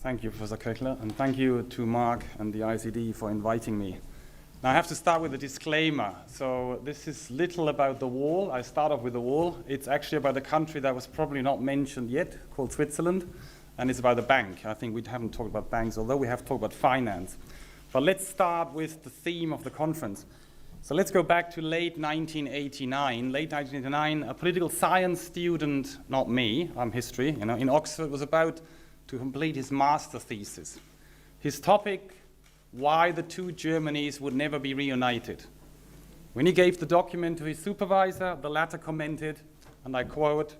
Thank you, Professor Köchler, and thank you to Mark and the ICD for inviting me. Now, I have to start with a disclaimer. So this is little about the wall. I start off with the wall. It's actually about a country that was probably not mentioned yet, called Switzerland, and it's about a bank. I think we haven't talked about banks, although we have talked about finance. But let's start with the theme of the conference. So let's go back to late 1989. Late 1989, a political science student, not me, I'm history, in Oxford, was about to complete his master thesis. His topic, why the two Germanys would never be reunited. When he gave the document to his supervisor, the latter commented, and I quote,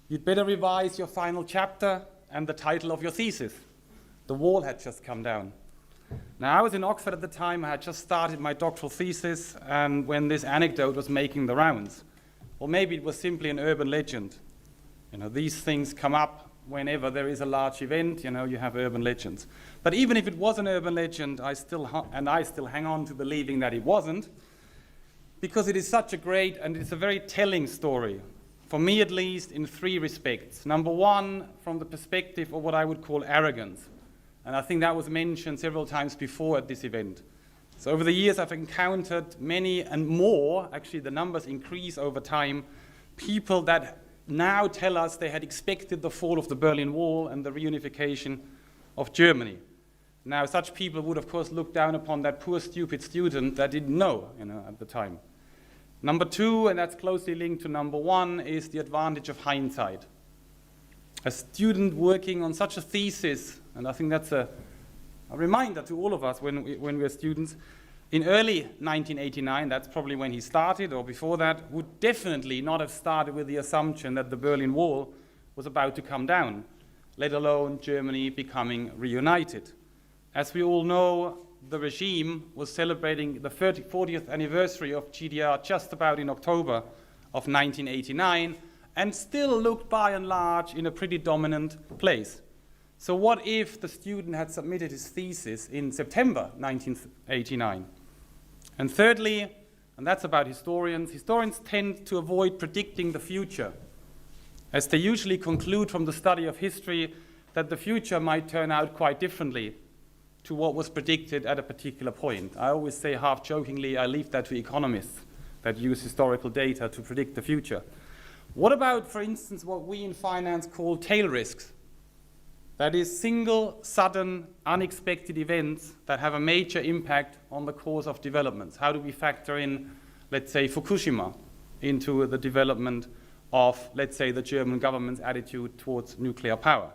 "You'd better revise your final chapter and the title of your thesis. The wall had just come down." Now, I was in Oxford at the time. I had just started my doctoral thesis, and when this anecdote was making the rounds. Or maybe it was simply an urban legend. These things come up whenever there is a large event, you have urban legends. But even if it was an urban legend, I still hang on to believing that it wasn't, because it is such a great and it's a very telling story, for me at least, in three respects. Number one, from the perspective of what I would call arrogance. And I think that was mentioned several times before at this event. So over the years, I've encountered many and more, actually the numbers increase over time, people that now tell us they had expected the fall of the Berlin Wall and the reunification of Germany. Now, such people would, of course, look down upon that poor, stupid student that didn't know, at the time. Number two, and that's closely linked to number one, is the advantage of hindsight. A student working on such a thesis, and I think that's a reminder to all of us when we're students, in early 1989, that's probably when he started, or before that, would definitely not have started with the assumption that the Berlin Wall was about to come down, let alone Germany becoming reunited. As we all know, the regime was celebrating the 40th anniversary of GDR just about in October of 1989, and still looked by and large in a pretty dominant place. So what if the student had submitted his thesis in September 1989? And thirdly, and that's about historians tend to avoid predicting the future, as they usually conclude from the study of history that the future might turn out quite differently to what was predicted at a particular point. I always say half-jokingly, I leave that to economists that use historical data to predict the future. What about, for instance, what we in finance call tail risks? That is single, sudden, unexpected events that have a major impact on the course of developments. How do we factor in, let's say, Fukushima into the development of, let's say, the German government's attitude towards nuclear power?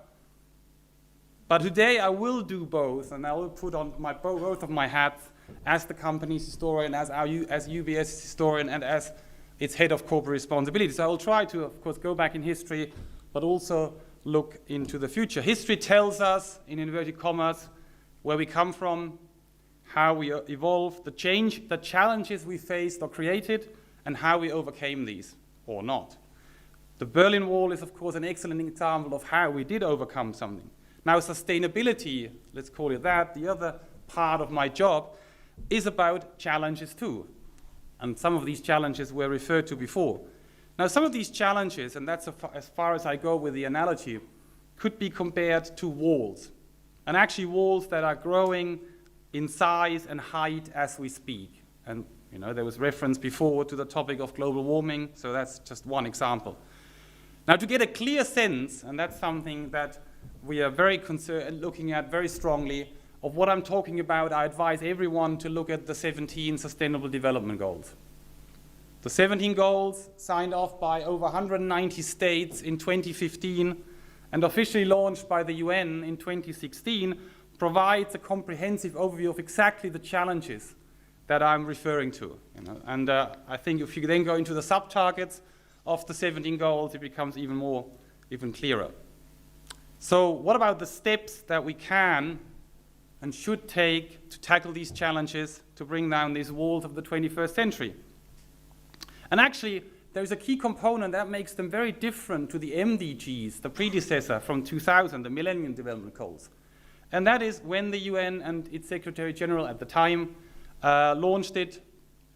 But today I will do both, and I will put on both of my hats as the company's historian, as UBS historian, and as its head of corporate responsibility. So I will try to, of course, go back in history, but also look into the future. History tells us, in inverted commas, where we come from, how we evolved, the challenges we faced or created, and how we overcame these, or not. The Berlin Wall is, of course, an excellent example of how we did overcome something. Now, sustainability, let's call it that, the other part of my job, is about challenges too. And some of these challenges were referred to before. Now, some of these challenges, and that's as far as I go with the analogy, could be compared to walls. And actually walls that are growing in size and height as we speak. And there was reference before to the topic of global warming, so that's just one example. Now, to get a clear sense, and that's something that we are very concerned looking at very strongly, of what I'm talking about, I advise everyone to look at the 17 Sustainable Development Goals. The 17 goals, signed off by over 190 states in 2015 and officially launched by the UN in 2016, provides a comprehensive overview of exactly the challenges that I'm referring to. And I think if you then go into the sub-targets of the 17 goals, it becomes even clearer. So what about the steps that we can and should take to tackle these challenges, to bring down these walls of the 21st century? And actually, there's a key component that makes them very different to the MDGs, the predecessor from 2000, the Millennium Development Goals. And that is when the UN and its Secretary General at the time launched it,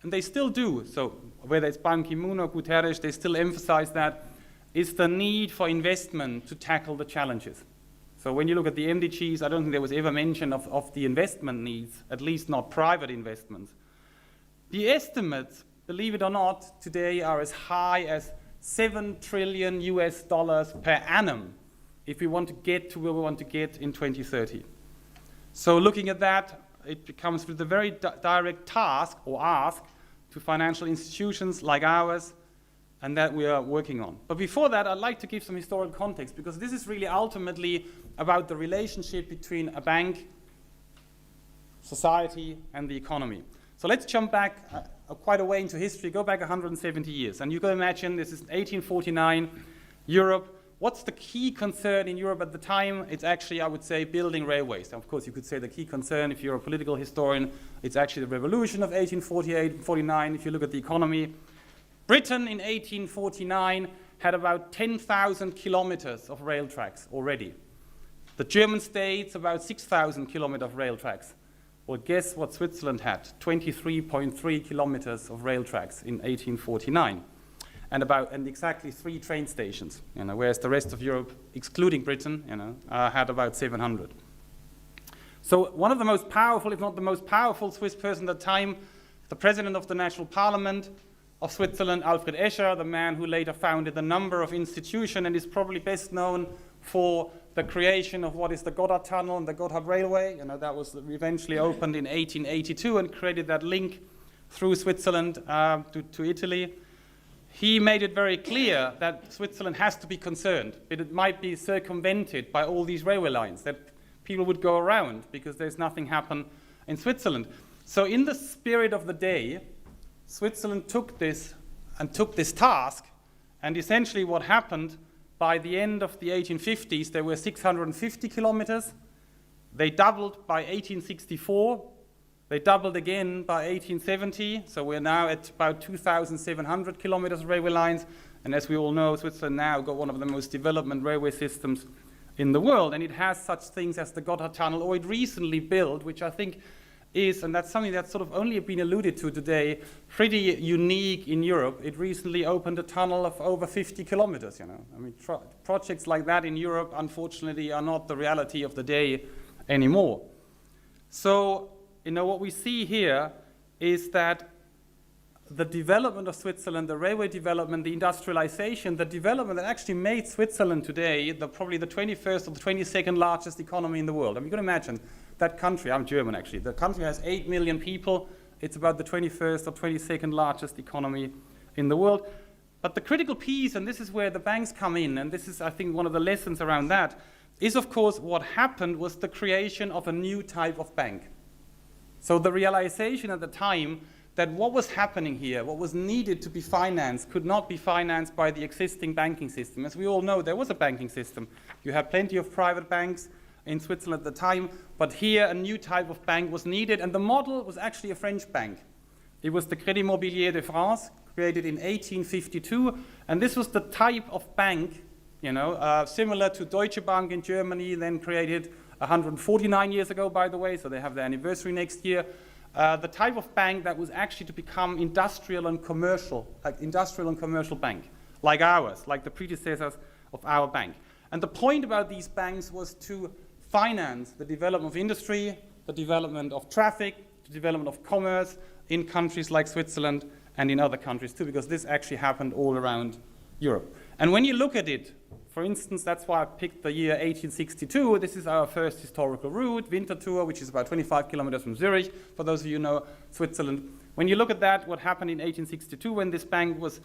and they still do. So whether it's Ban Ki-moon or Guterres, they still emphasize that, is the need for investment to tackle the challenges. So when you look at the MDGs, I don't think there was ever mention of the investment needs, at least not private investments. The estimates, believe it or not, today are as high as $7 trillion per annum if we want to get to where we want to get in 2030. So looking at that, it becomes with a very direct task or ask to financial institutions like ours, and that we are working on. But before that, I'd like to give some historical context, because this is really ultimately about the relationship between a bank, society, and the economy. So let's jump back quite a way into history, go back 170 years. And you can imagine this is 1849, Europe. What's the key concern in Europe at the time? It's actually, I would say, building railways. Of course, you could say the key concern, if you're a political historian, it's actually the revolution of 1848-49. If you look at the economy, Britain in 1849 had about 10,000 kilometers of rail tracks already. The German states, about 6,000 kilometers of rail tracks. Well, guess what Switzerland had? 23.3 kilometers of rail tracks in 1849. And exactly 3 train stations, whereas the rest of Europe, excluding Britain, had about 700. So one of the most powerful, if not the most powerful Swiss person at the time, the president of the National Parliament of Switzerland, Alfred Escher, the man who later founded a number of institutions and is probably best known for the creation of what is the Gotthard Tunnel and the Gotthard Railway. That was eventually opened in 1882 and created that link through Switzerland to Italy. He made it very clear that Switzerland has to be concerned, but it might be circumvented by all these railway lines, that people would go around because there's nothing happen in Switzerland. So in the spirit of the day, Switzerland took this task, and essentially what happened, by the end of the 1850s, there were 650 kilometers. They doubled by 1864. They doubled again by 1870, so we're now at about 2,700 kilometers of railway lines. And as we all know, Switzerland now got one of the most developed railway systems in the world, and it has such things as the Gotthard Tunnel, or it recently built, which I think is, and that's something that's sort of only been alluded to today, pretty unique in Europe. It recently opened a tunnel of over 50 kilometers, I mean, projects like that in Europe, unfortunately, are not the reality of the day anymore. So, what we see here is that the development of Switzerland, the railway development, the industrialization, the development that actually made Switzerland today probably the 21st or the 22nd largest economy in the world. I mean, you can imagine that country, I'm German actually, the country has 8 million people. It's about the 21st or 22nd largest economy in the world. But the critical piece, and this is where the banks come in, and this is, I think, one of the lessons around that, is of course what happened was the creation of a new type of bank. So the realization at the time that what was happening here, what was needed to be financed, could not be financed by the existing banking system. As we all know, there was a banking system. You had plenty of private banks in Switzerland at the time, but here a new type of bank was needed, and the model was actually a French bank. It was the Crédit Mobilier de France, created in 1852, and this was the type of bank, similar to Deutsche Bank in Germany, then created 149 years ago, by the way, so they have their anniversary next year. The type of bank that was actually to become industrial and commercial bank, like ours, like the predecessors of our bank. And the point about these banks was to finance the development of industry, the development of traffic, the development of commerce in countries like Switzerland and in other countries too, because this actually happened all around Europe. And when you look at it, for instance, that's why I picked the year 1862. This is our first historical route, Winterthur, which is about 25 kilometers from Zurich, for those of you who know Switzerland. When you look at that, what happened in 1862 when this bank was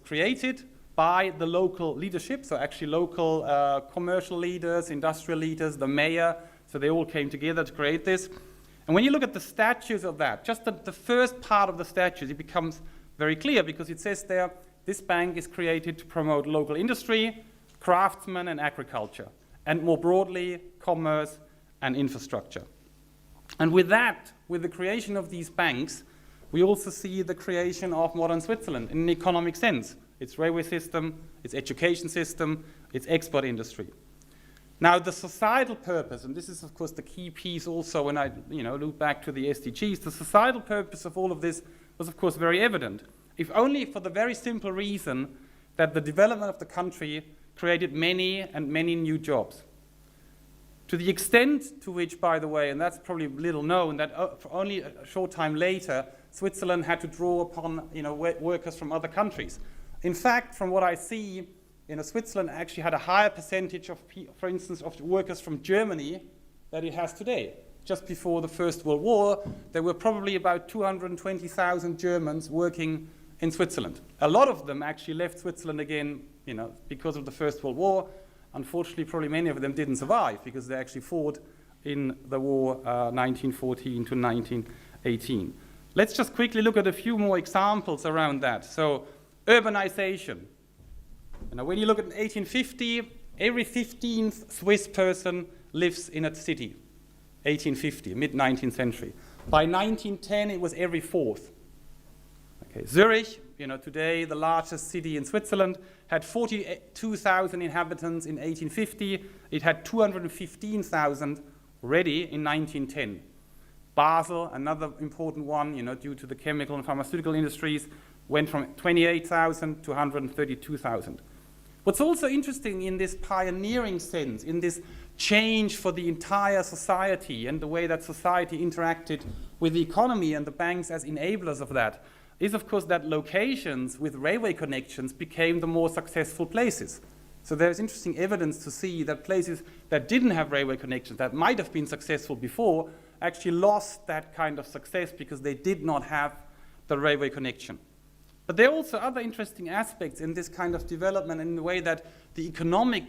created by the local leadership, so actually local commercial leaders, industrial leaders, the mayor, so they all came together to create this. And when you look at the statutes of that, just the first part of the statutes, it becomes very clear because it says there, this bank is created to promote local industry, craftsmen, and agriculture, and more broadly, commerce and infrastructure. And with that, with the creation of these banks, we also see the creation of modern Switzerland in an economic sense. Its railway system, its education system, its export industry. Now, the societal purpose, and this is, of course, the key piece also when I look back to the SDGs, the societal purpose of all of this was, of course, very evident, if only for the very simple reason that the development of the country created many and many new jobs. To the extent to which, by the way, and that's probably little known, that for only a short time later, Switzerland had to draw upon workers from other countries. In fact, from what I see, Switzerland actually had a higher percentage of, for instance, of workers from Germany than it has today. Just before the First World War, there were probably about 220,000 Germans working in Switzerland. A lot of them actually left Switzerland again, because of the First World War. Unfortunately, probably many of them didn't survive because they actually fought in the war 1914 to 1918. Let's just quickly look at a few more examples around that. So, urbanization. When you look at 1850, every 15th Swiss person lives in a city. 1850, mid-19th century. By 1910, it was every fourth. Okay. Zurich, today the largest city in Switzerland, had 42,000 inhabitants in 1850. It had 215,000 already in 1910. Basel, another important one, due to the chemical and pharmaceutical industries, went from 28,000 to 132,000. What's also interesting in this pioneering sense, in this change for the entire society and the way that society interacted with the economy and the banks as enablers of that, is of course that locations with railway connections became the more successful places. So there's interesting evidence to see that places that didn't have railway connections, that might have been successful before, actually lost that kind of success because they did not have the railway connection. But there are also other interesting aspects in this kind of development in the way that the economic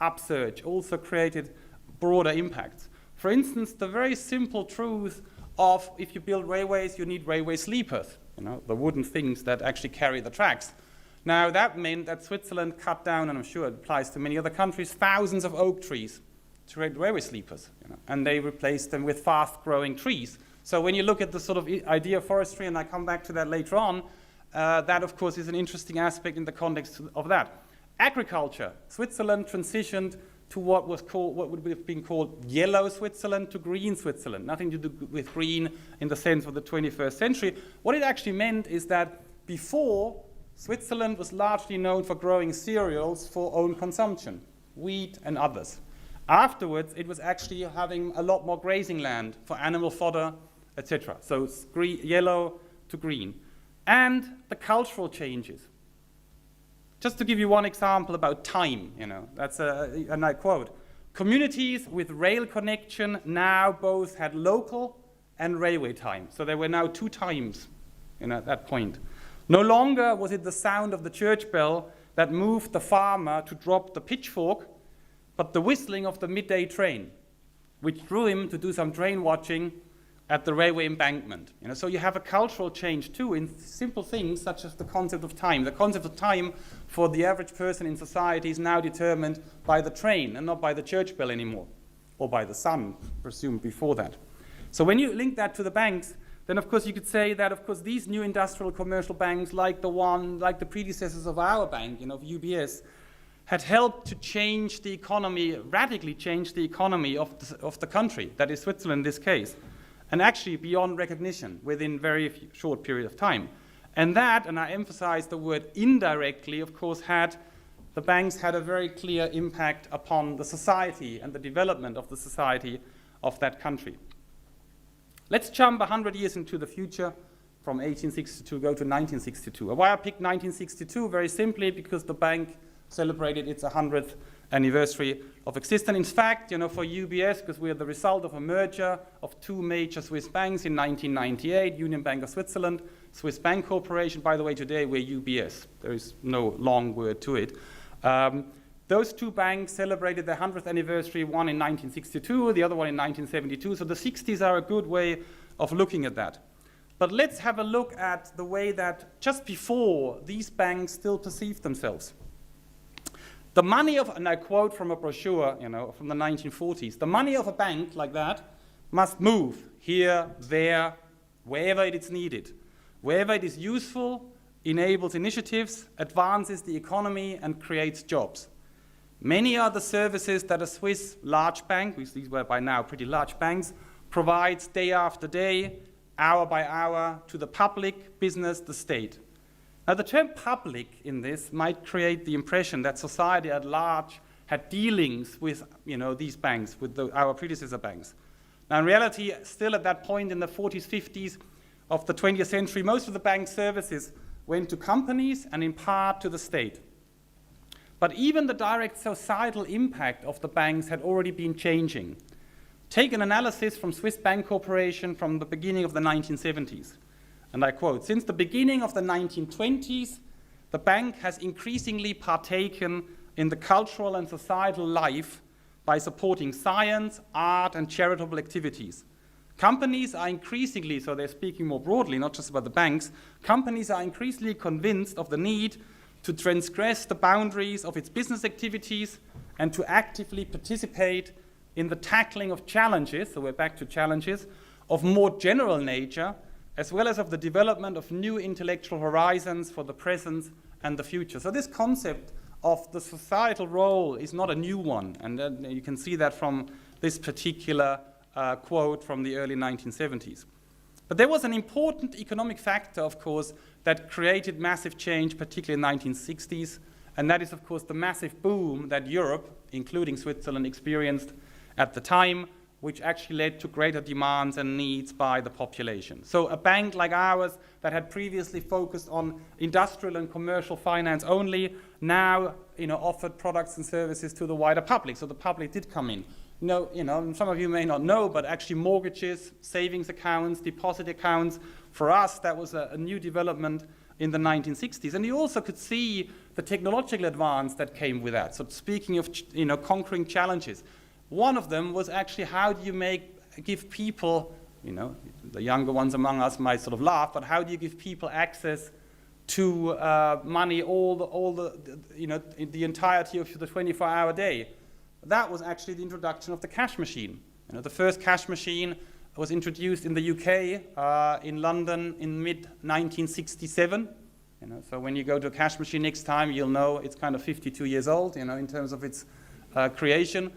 upsurge also created broader impacts. For instance, the very simple truth of if you build railways, you need railway sleepers, the wooden things that actually carry the tracks. Now, that meant that Switzerland cut down, and I'm sure it applies to many other countries, thousands of oak trees to create railway sleepers, and they replaced them with fast-growing trees. So when you look at the sort of idea of forestry, and I come back to that later on, that, of course, is an interesting aspect in the context of that. Agriculture. Switzerland transitioned to what would have been called yellow Switzerland to green Switzerland. Nothing to do with green in the sense of the 21st century. What it actually meant is that before, Switzerland was largely known for growing cereals for own consumption, wheat and others. Afterwards, it was actually having a lot more grazing land for animal fodder, etc. So yellow to green. And the cultural changes. Just to give you one example about time, that's and I quote, communities with rail connection now both had local and railway time. So there were now two times, at that point. No longer was it the sound of the church bell that moved the farmer to drop the pitchfork, but the whistling of the midday train, which drew him to do some train watching at the railway embankment. So you have a cultural change too in simple things such as the concept of time. The concept of time for the average person in society is now determined by the train and not by the church bell anymore, or by the sun, presumed before that. So when you link that to the banks, then of course you could say that of course these new industrial commercial banks, like the predecessors of our bank, of UBS, had helped to change the economy, radically change the economy of the country, that is Switzerland in this case. And actually beyond recognition within very short period of time. And that, and I emphasize the word indirectly, of course, the banks had a very clear impact upon the society and the development of the society of that country. Let's jump 100 years into the future from 1862, go to 1962. Why I picked 1962? Very simply because the bank celebrated its 100th anniversary of existence. In fact, for UBS, because we are the result of a merger of two major Swiss banks in 1998, Union Bank of Switzerland, Swiss Bank Corporation. By the way, today we're UBS. There is no long word to it. Those two banks celebrated their 100th anniversary, one in 1962, the other one in 1972. So the 60s are a good way of looking at that. But let's have a look at the way that just before these banks still perceived themselves. The money of, and I quote from a brochure, from the 1940s, the money of a bank like that must move here, there, wherever it is needed. Wherever it is useful, enables initiatives, advances the economy, and creates jobs. Many are the services that a Swiss large bank, which these were by now pretty large banks, provides day after day, hour by hour, to the public, business, the state. Now, the term public in this might create the impression that society at large had dealings with these banks, with our predecessor banks. Now in reality, still at that point in the 40s, 50s of the 20th century, most of the bank services went to companies and in part to the state. But even the direct societal impact of the banks had already been changing. Take an analysis from Swiss Bank Corporation from the beginning of the 1970s. And I quote, "Since the beginning of the 1920s, the bank has increasingly partaken in the cultural and societal life by supporting science, art, and charitable activities. Companies are increasingly," so they're speaking more broadly, not just about the banks, "companies are increasingly convinced of the need to transgress the boundaries of its business activities and to actively participate in the tackling of challenges," so we're back to challenges, "of more general nature, as well as of the development of new intellectual horizons for the present and the future." So this concept of the societal role is not a new one, and you can see that from this particular quote from the early 1970s. But there was an important economic factor, of course, that created massive change, particularly in the 1960s, and that is, of course, the massive boom that Europe, including Switzerland, experienced at the time, which actually led to greater demands and needs by the population. So a bank like ours that had previously focused on industrial and commercial finance only now offered products and services to the wider public. So the public did come in. Some of you may not know, but actually mortgages, savings accounts, deposit accounts, for us that was a new development in the 1960s. And you also could see the technological advance that came with that. So speaking of conquering challenges, one of them was actually how do you give people, the younger ones among us might sort of laugh, but how do you give people access to money the entirety of the 24-hour day? That was actually the introduction of the cash machine. The first cash machine was introduced in the UK, in London, in mid-1967. So when you go to a cash machine next time, you'll know it's kind of 52 years old, in terms of its creation.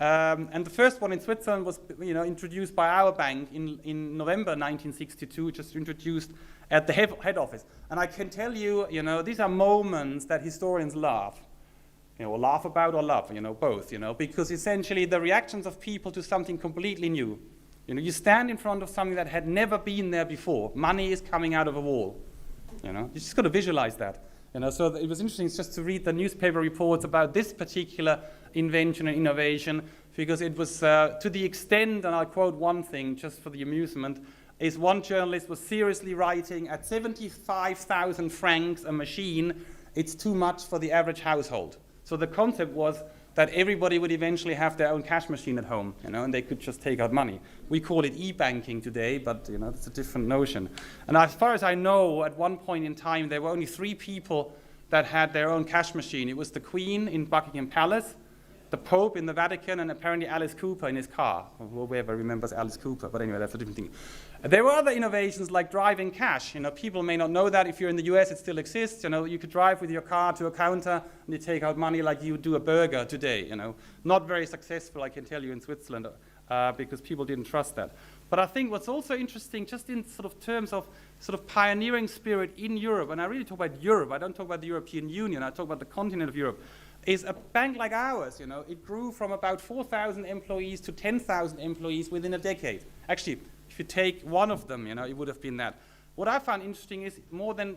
And the first one in Switzerland was, introduced by our bank in November 1962, just introduced at the head office. And I can tell you, these are moments that historians laugh. Or laugh about or love, both, because essentially the reactions of people to something completely new. You stand in front of something that had never been there before. Money is coming out of a wall. You just got to visualize that. So it was interesting just to read the newspaper reports about this particular invention and innovation, because it was to the extent, and I'll quote one thing just for the amusement, is one journalist was seriously writing, at 75,000 francs a machine, it's too much for the average household. So the concept was that everybody would eventually have their own cash machine at home, and they could just take out money. We call it e-banking today, but it's a different notion. And as far as I know, at one point in time, there were only 3 people that had their own cash machine. It was the Queen in Buckingham Palace, the Pope in the Vatican, and apparently Alice Cooper in his car. Whoever remembers Alice Cooper, but anyway, that's a different thing. There were other innovations like driving cash. People may not know that. If you're in the US, it still exists. You could drive with your car to a counter and you take out money like you would do a burger today. Not very successful, I can tell you, in Switzerland, because people didn't trust that. But I think what's also interesting, just in sort of terms of sort of pioneering spirit in Europe, and I really talk about Europe, I don't talk about the European Union, I talk about the continent of Europe, is a bank like ours, it grew from about 4,000 employees to 10,000 employees within a decade. Actually, if you take one of them, it would have been that. What I found interesting is more than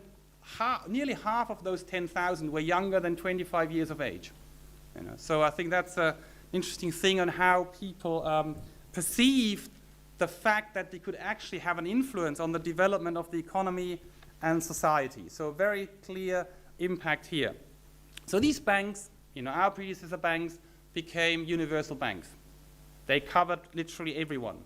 nearly half of those 10,000 were younger than 25 years of age. So I think that's an interesting thing on how people perceived the fact that they could actually have an influence on the development of the economy and society. So a very clear impact here. So these banks, our predecessor banks, became universal banks. They covered literally everyone.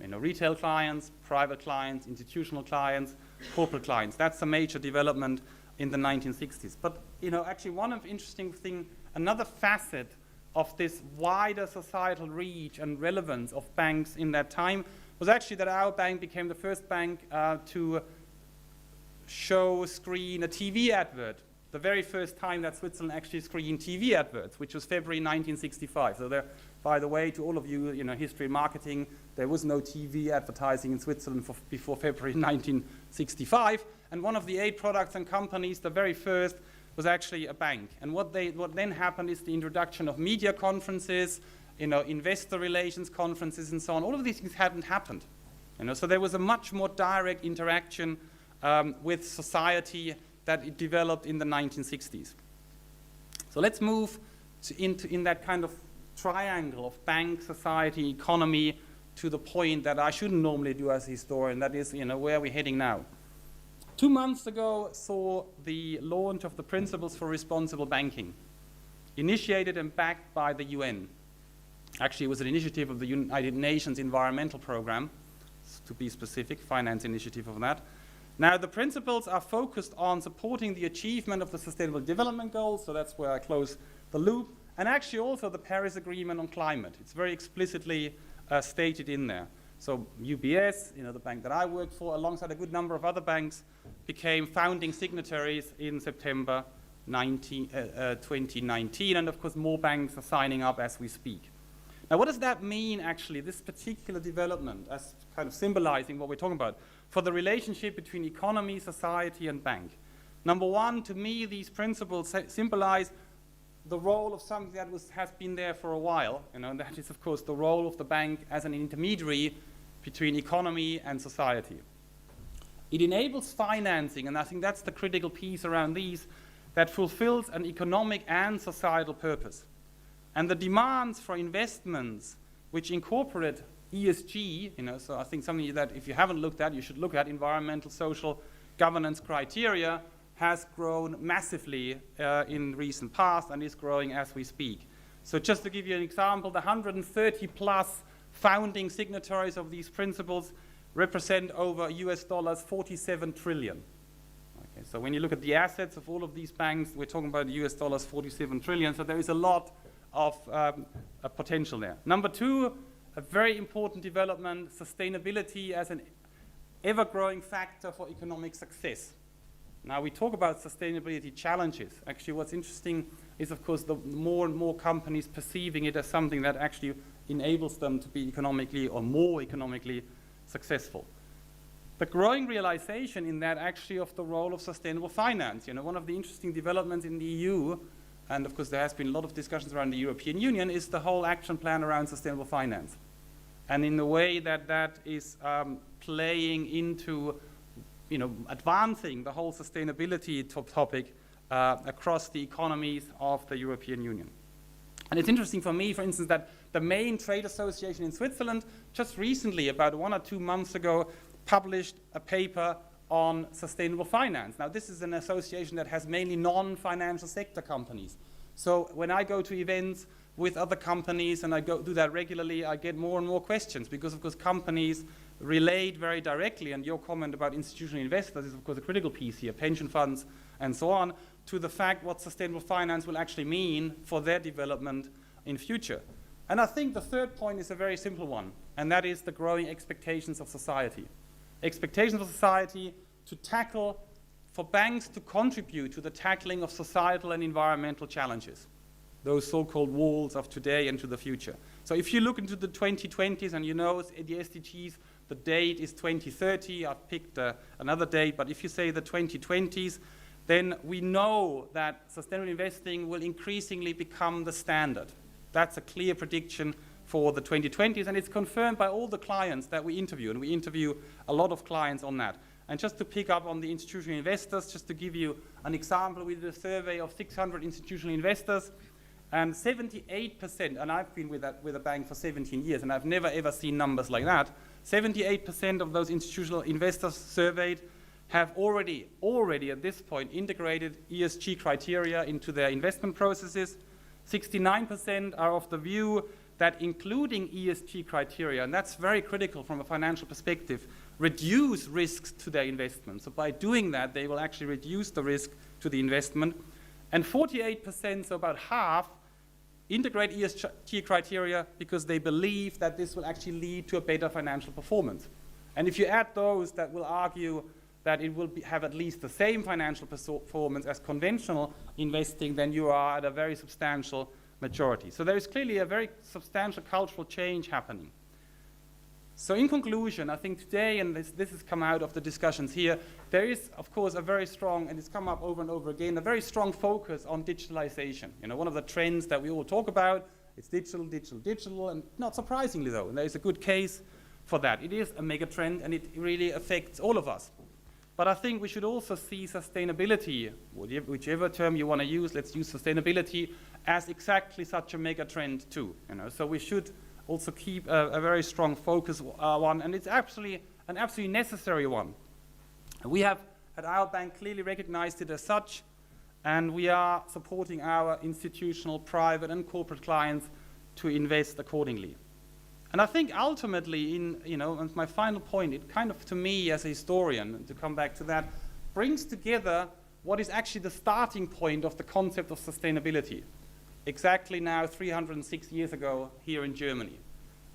Retail clients, private clients, institutional clients, corporate clients. That's a major development in the 1960s. But, actually one of interesting thing, another facet of this wider societal reach and relevance of banks in that time was actually that our bank became the first bank to screen a TV advert. The very first time that Switzerland actually screened TV adverts, which was February 1965. So there, by the way, to all of you, history and marketing, there was no TV advertising in Switzerland before February 1965. And one of the 8 products and companies, the very first, was actually a bank. And what then happened is the introduction of media conferences, investor relations conferences and so on. All of these things hadn't happened. So there was a much more direct interaction with society that it developed in the 1960s. So let's move in that kind of triangle of bank, society, economy, to the point that I shouldn't normally do as a historian, that is, where are we heading now? 2 months ago saw the launch of the Principles for Responsible Banking, initiated and backed by the UN. Actually, it was an initiative of the United Nations Environmental Program, to be specific, finance initiative of that. Now, the principles are focused on supporting the achievement of the Sustainable Development Goals, so that's where I close the loop, and actually also the Paris Agreement on climate. It's very explicitly stated in there. So UBS, the bank that I work for, alongside a good number of other banks, became founding signatories in September 2019, and of course more banks are signing up as we speak. Now, what does that mean, actually, this particular development, as kind of symbolizing what we're talking about, for the relationship between economy, society, and bank? Number one, to me, these principles symbolize the role of something that has been there for a while, and that is, of course, the role of the bank as an intermediary between economy and society. It enables financing, and I think that's the critical piece around these, that fulfills an economic and societal purpose. And the demands for investments which incorporate ESG, so I think something that if you haven't looked at, you should look at, environmental, social, governance criteria, has grown massively in recent past and is growing as we speak. So just to give you an example, the 130 plus founding signatories of these principles represent over US dollars 47 trillion. Okay, so when you look at the assets of all of these banks, we're talking about US dollars 47 trillion, so there is a lot of a potential there. Number two, a very important development, sustainability as an ever-growing factor for economic success. Now, we talk about sustainability challenges. Actually, what's interesting is, of course, the more and more companies perceiving it as something that actually enables them to be economically or more economically successful. The growing realization in that actually of the role of sustainable finance. One of the interesting developments in the EU, and of course there has been a lot of discussions around the European Union, is the whole action plan around sustainable finance. And in the way that that is playing into advancing the whole sustainability topic across the economies of the European Union. And it's interesting for me, for instance, that the main trade association in Switzerland just recently, about 1 or 2 months ago, published a paper on sustainable finance. Now, this is an association that has mainly non-financial sector companies. So when I go to events with other companies, and I do that regularly, I get more and more questions because, of course, companies relate very directly, and your comment about institutional investors is, of course, a critical piece here, pension funds and so on, to the fact what sustainable finance will actually mean for their development in future. And I think the third point is a very simple one, and that is the growing expectations of society. Expectations of society to tackle, for banks to contribute to the tackling of societal and environmental challenges, those so-called walls of today and to the future. So if you look into the 2020s, and the SDGs, the date is 2030, I've picked another date, but if you say the 2020s, then we know that sustainable investing will increasingly become the standard. That's a clear prediction for the 2020s, and it's confirmed by all the clients that we interview, and we interview a lot of clients on that. And just to pick up on the institutional investors, just to give you an example, we did a survey of 600 institutional investors, and 78%, and I've been with a bank for 17 years, and I've never ever seen numbers like that, 78% of those institutional investors surveyed have already at this point integrated ESG criteria into their investment processes. 69% are of the view that including ESG criteria, and that's very critical from a financial perspective, reduce risks to their investment. So by doing that, they will actually reduce the risk to the investment. And 48%, so about half, integrate ESG criteria because they believe that this will actually lead to a better financial performance. And if you add those that will argue that it will have at least the same financial performance as conventional investing, then you are at a very substantial majority. So there is clearly a very substantial cultural change happening. So in conclusion, I think today, and this has come out of the discussions here, there is, of course, a very strong, and it's come up over and over again, a very strong focus on digitalization. You know, one of the trends that we all talk about is digital, digital, digital, and not surprisingly though, and there is a good case for that. It is a mega trend, and it really affects all of us. But I think we should also see sustainability, whichever term you want to use, let's use sustainability, as exactly such a mega trend too. You know, so we should also keep a very strong focus one, and it's absolutely an absolutely necessary one. We have at our bank clearly recognized it as such, and we are supporting our institutional, private, and corporate clients to invest accordingly. And I think ultimately, and my final point, it kind of, to me as a historian, to come back to that, brings together what is actually the starting point of the concept of sustainability. Exactly now 306 years ago here in Germany.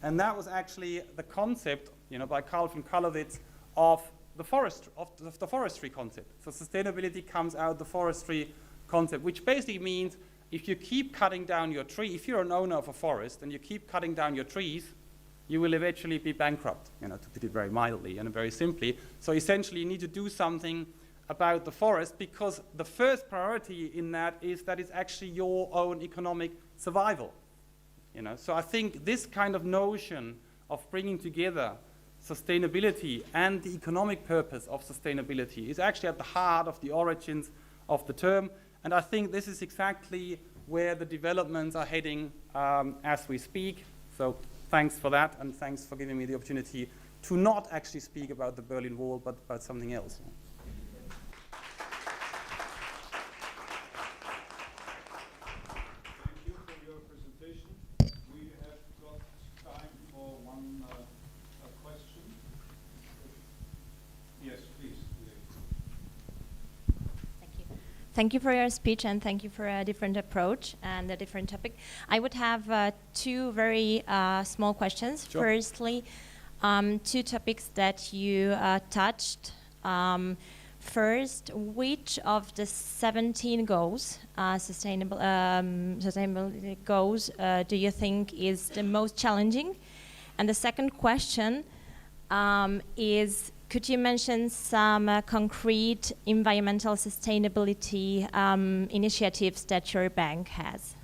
And that was actually the concept, by Karl von Kalowitz of the forestry concept. So sustainability comes out of the forestry concept, which basically means if you keep cutting down your tree, if you're an owner of a forest and you keep cutting down your trees, you will eventually be bankrupt, to put it very mildly and very simply. So essentially you need to do something about the forest, because the first priority in that is that it's actually your own economic survival. So I think this kind of notion of bringing together sustainability and the economic purpose of sustainability is actually at the heart of the origins of the term, and I think this is exactly where the developments are heading as we speak. So thanks for that, and thanks for giving me the opportunity to not actually speak about the Berlin Wall, but about something else. Thank you for your speech, and thank you for a different approach and a different topic. I would have two very small questions. Sure. Firstly, two topics that you touched. First, which of the 17 goals, sustainability goals, do you think is the most challenging? And the second question is, could you mention some concrete environmental sustainability initiatives that your bank has?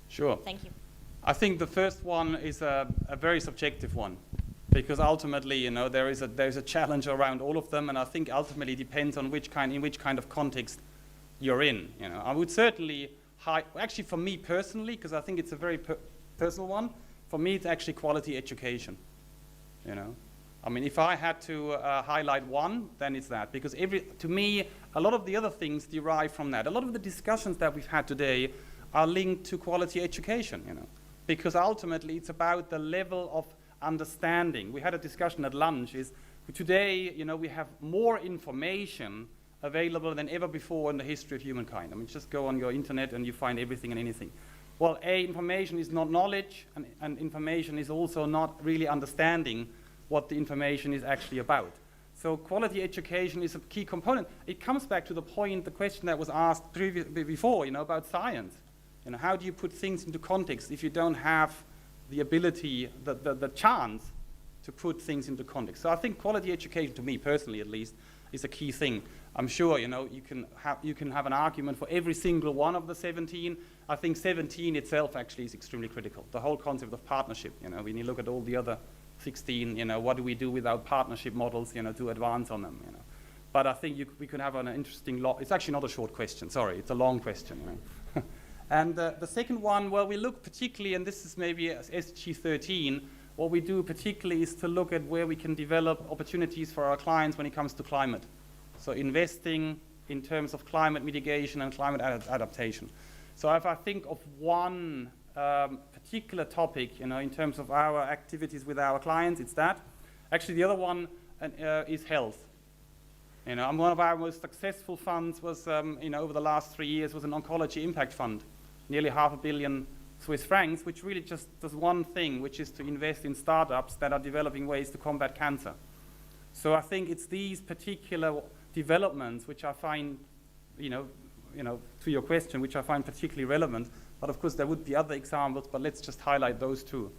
Sure. Thank you. I think the first one is a very subjective one, because ultimately, there is a challenge around all of them, and I think ultimately it depends on in which kind of context you're in. I would certainly actually for me personally, because I think it's a very personal one. For me, it's actually quality education. I mean, if I had to highlight one, then it's that. Because to me, a lot of the other things derive from that. A lot of the discussions that we've had today are linked to quality education, Because ultimately, it's about the level of understanding. We had a discussion at lunch, is today, we have more information available than ever before in the history of humankind. I mean, just go on your internet and you find everything and anything. Well, information is not knowledge, and information is also not really understanding what the information is actually about. So quality education is a key component. It comes back to the question that was asked before, about science. How do you put things into context if you don't have the ability, the chance to put things into context? So I think quality education, to me personally at least, is a key thing. I'm sure, you can have an argument for every single one of the 17. I think 17 itself actually is extremely critical. The whole concept of partnership, when you look at all the other 16, what do we do with our partnership models, to advance on them, But I think we could have an interesting it's actually not a short question, sorry, it's a long question, And the second one, well, we look particularly, and this is maybe SG13, what we do particularly is to look at where we can develop opportunities for our clients when it comes to climate. So investing in terms of climate mitigation and climate adaptation. So if I think of one particular topic, in terms of our activities with our clients, it's that. Actually, the other one is health. One of our most successful funds was, over the last 3 years, was an oncology impact fund, nearly £500 million Swiss francs, which really just does one thing, which is to invest in startups that are developing ways to combat cancer. So I think it's these particular developments which I find, to your question, which I find particularly relevant. But of course, there would be other examples, but let's just highlight those two.